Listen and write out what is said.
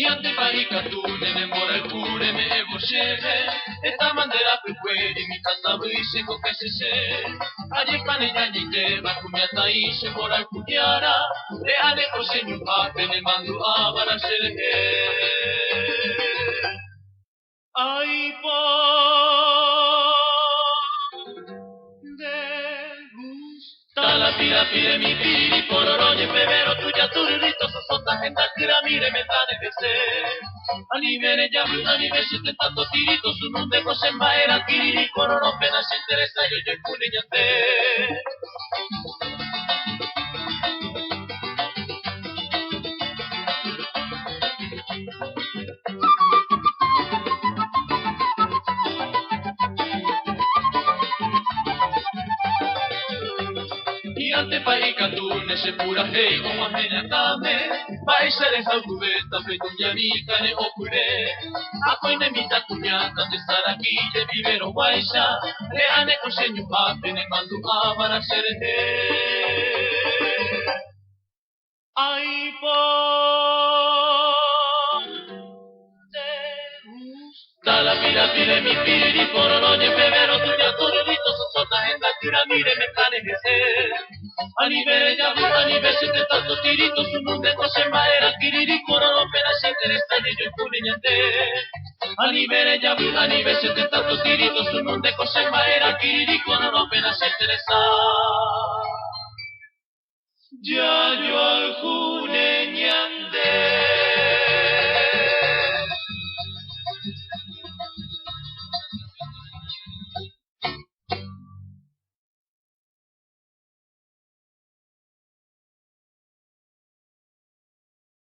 Yante parikatune ne mora kure me evoshere. Esta bandera pecueri mi catabuise kokesese. Aye pane yanyite bakumiata ise mora kunyara. Reale ose nyupape ne mandu abara shere. Ay po de gusta la pira pire mi piri pororoñe pebero tuya turirito sosota gente tira mire me tane que se anivere ya anivere te tanto tirito su nombre cose maera kiriri cororo pena se interesa yo kune yate. Ante parikatune se pura hei como amenatame Paisa de jaukubeta fetunya mika ne okure Ako ne mita kunyata de saraki de vivero waisa Reane osenyu pape ne mandu abara serete Ay po Dalla pira pire mi piri pororoñe pebero tuya turirito sosota henda tira mire me cane que se Anivere ya anivere se te tanto tirito su nombre cose maera kiriri cororo pena se interesa yo kune yate Anivere ya anivere se te tanto tirito su nombre cose maera kiriri cororo pena se interesa Ya yo al kune